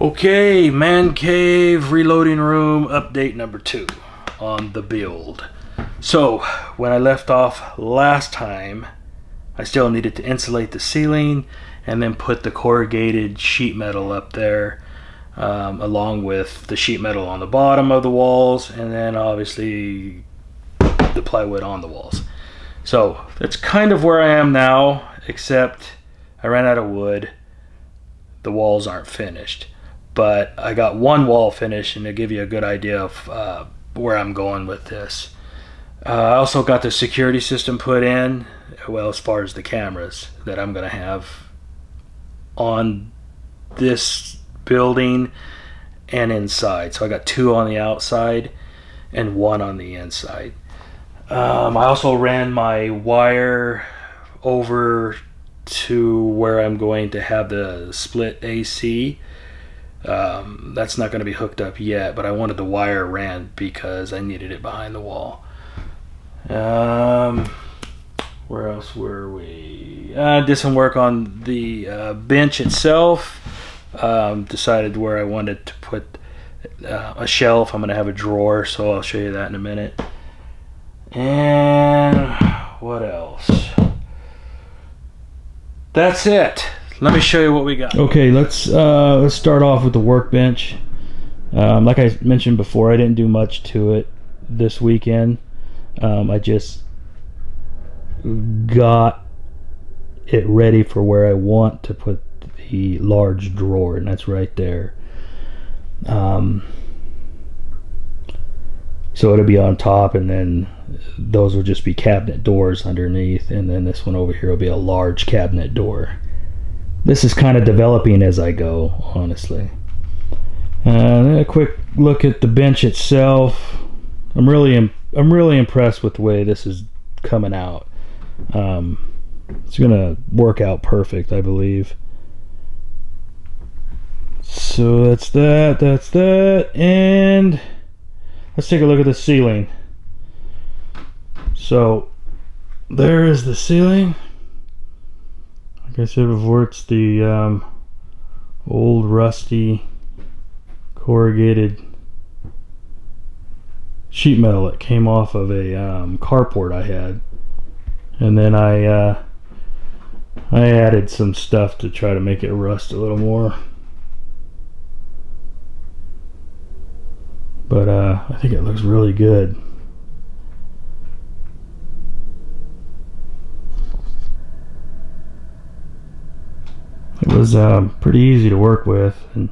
Okay, man cave reloading room update number 2 on the build. So when I left off last time, I still needed to insulate the ceiling and then put the corrugated sheet metal up there, along with the sheet metal on the bottom of the walls, and then obviously the plywood on the walls. So that's kind of where I am now, except I ran out of wood. The walls aren't finished, but I got one wall finished, and to give you a good idea of where I'm going with this. I also got the security system put in, well, as far as the cameras that I'm going to have on this building and inside. So I got 2 on the outside and 1 on the inside. I also ran my wire over to where I'm going to have the split AC. That's not going to be hooked up yet, but I wanted the wire ran because I needed it behind the wall. Where else were we? Did some work on the bench itself. Decided where I wanted to put a shelf. I'm going to have a drawer, so I'll show you that in a minute. And what else? That's it. Let me show you what we got. Okay, let's start off with the workbench. Like I mentioned before, I didn't do much to it this weekend. I just got it ready for where I want to put the large drawer, and that's right there. So it'll be on top, and then those will just be cabinet doors underneath, and then this one over here will be a large cabinet door. This is kind of developing as I go, honestly. A quick look at the bench itself. I'm really impressed with the way this is coming out. It's gonna work out perfect, I believe. So that's that, and let's take a look at the ceiling. So there is the ceiling. Like I said before, it's the old rusty corrugated sheet metal that came off of a carport I had, and then I added some stuff to try to make it rust a little more. But I think it looks really good. It was pretty easy to work with, and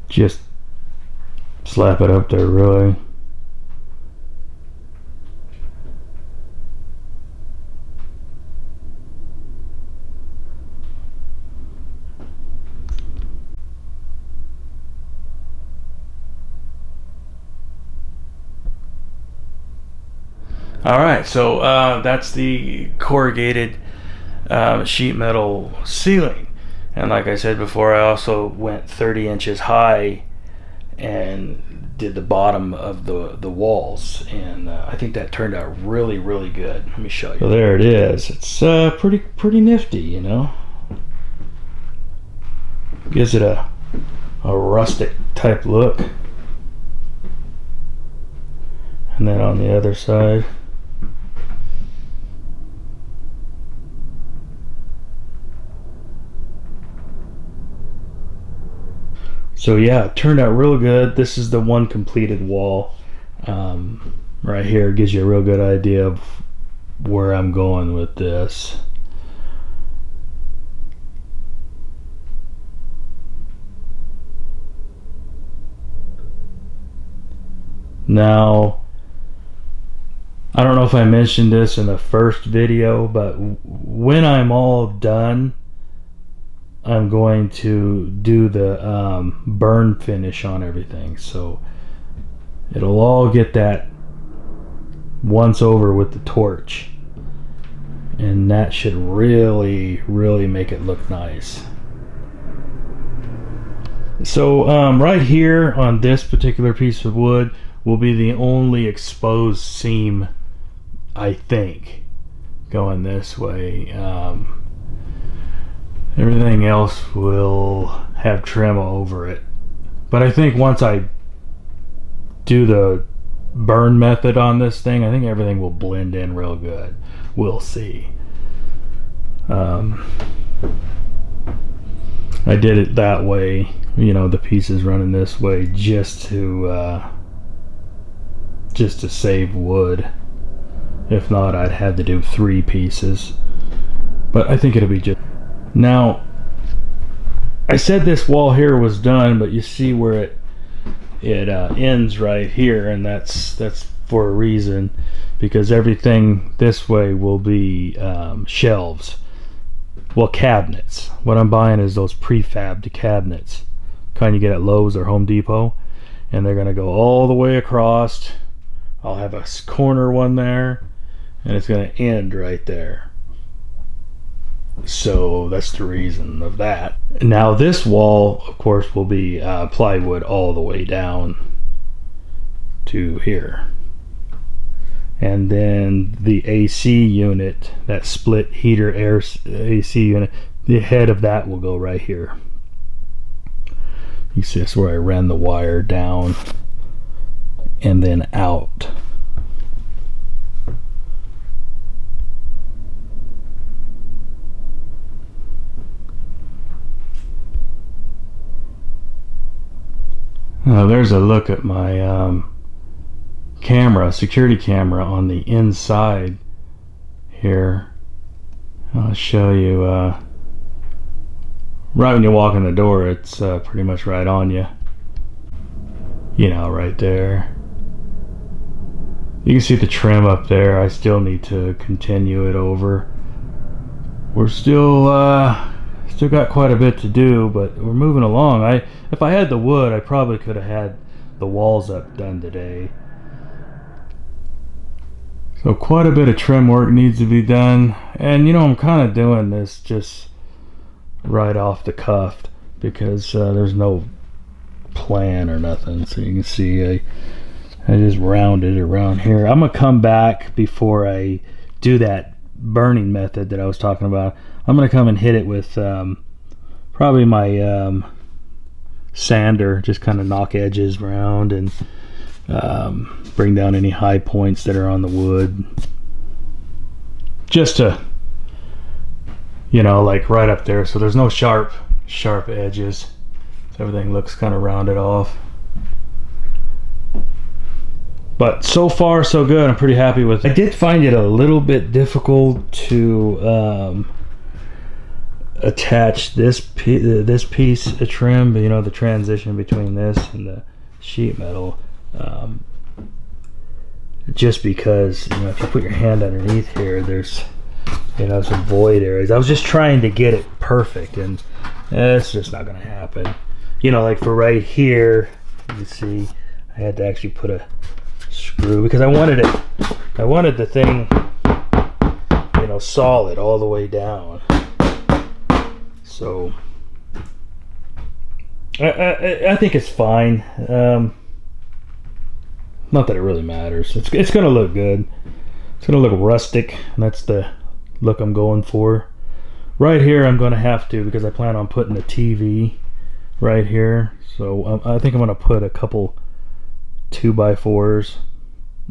just slap it up there, really. Alright, so that's the corrugated sheet metal ceiling, and like I said before, I also went 30 inches high and did the bottom of the walls, and I think that turned out really good. Let me show you. So there it is. It's pretty nifty, you know. Gives it a rustic type look. And then on the other side, so yeah, it turned out real good. This is the one completed wall. Right here, it gives you a real good idea of where I'm going with this. Now, I don't know if I mentioned this in the first video, but when I'm all done, I'm going to do the burn finish on everything, so it'll all get that once over with the torch, and that should really make it look nice. So right here on this particular piece of wood will be the only exposed seam, I think, going this way. Everything else will have trim over it. But I think once I do the burn method on this thing, I think everything will blend in real good. We'll see. I did it that way, you know, the pieces running this way just to save wood. If not, I'd have to do 3 pieces. But I think it'll be just. Now, I said this wall here was done, but you see where it ends right here, and that's for a reason, because everything this way will be shelves. Well, cabinets. What I'm buying is those prefabbed cabinets, kind you get at Lowe's or Home Depot, and they're gonna go all the way across. I'll have a corner one there, and it's gonna end right there. So that's the reason of that. Now this wall, of course, will be plywood all the way down to here. And then the AC unit, that split heater air AC unit, the head of that will go right here. You see that's where I ran the wire down and then out. Now there's a look at my security camera on the inside here. I'll show you right when you walk in the door, it's pretty much right on you, you know, right there. You can see the trim up there. I still need to continue it over. We're still got quite a bit to do, but we're moving along. If I had the wood, I probably could have had the walls up done today. So quite a bit of trim work needs to be done, and you know, I'm kind of doing this just right off the cuff because there's no plan or nothing. So you can see I just rounded around here. I'm gonna come back before I do that burning method that I was talking about. I'm gonna come and hit it with probably my sander, just kind of knock edges around and bring down any high points that are on the wood, just to, you know, like right up there, so there's no sharp edges, so everything looks kind of rounded off. But so far so good. I'm pretty happy with it. I did find it a little bit difficult to attach this piece of trim, you know, the transition between this and the sheet metal, just because, you know, if you put your hand underneath here, there's, you know, some void areas. I was just trying to get it perfect, and it's just not gonna happen. You know, like for right here, you see I had to actually put a screw because I wanted the thing, you know, solid all the way down. So I think it's fine. Not that it really matters. It's gonna look good. It's gonna look rustic, and that's the look I'm going for. Right here I'm gonna have to, because I plan on putting a TV right here, so I think I'm gonna put a couple 2x4s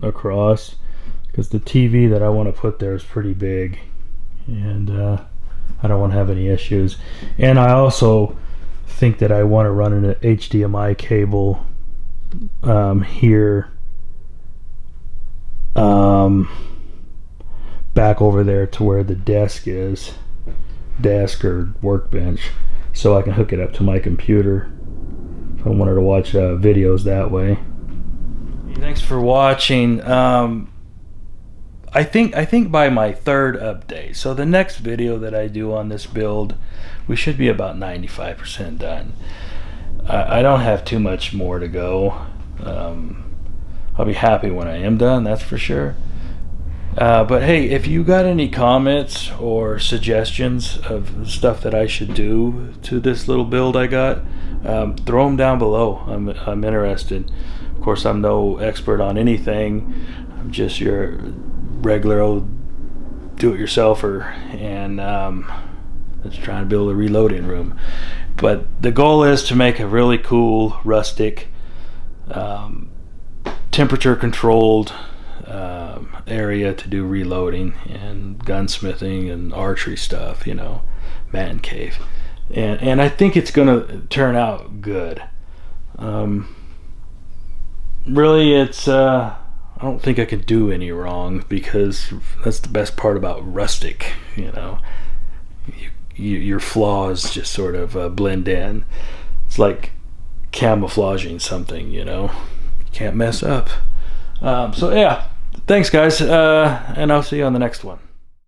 across, because the TV that I want to put there is pretty big, and I don't want to have any issues. And I also think that I want to run an HDMI cable here, back over there to where the desk or workbench, so I can hook it up to my computer if I wanted to watch videos that way. Thanks for watching. I think by my 3rd update, so the next video that I do on this build, we should be about 95% done. I don't have too much more to go. I'll be happy when I am done, that's for sure. But hey, if you got any comments or suggestions of stuff that I should do to this little build I got, throw them down below. I'm interested. Of course, I'm no expert on anything. I'm just your regular old do-it-yourselfer, and that's trying to build a reloading room. But the goal is to make a really cool, rustic, temperature controlled area to do reloading and gunsmithing and archery stuff, you know, man cave. And I think it's gonna turn out good. Really, it's I don't think I could do any wrong, because that's the best part about rustic, you know. Your flaws just sort of blend in. It's like camouflaging something, you know. You can't mess up. So yeah, thanks guys, and I'll see you on the next one.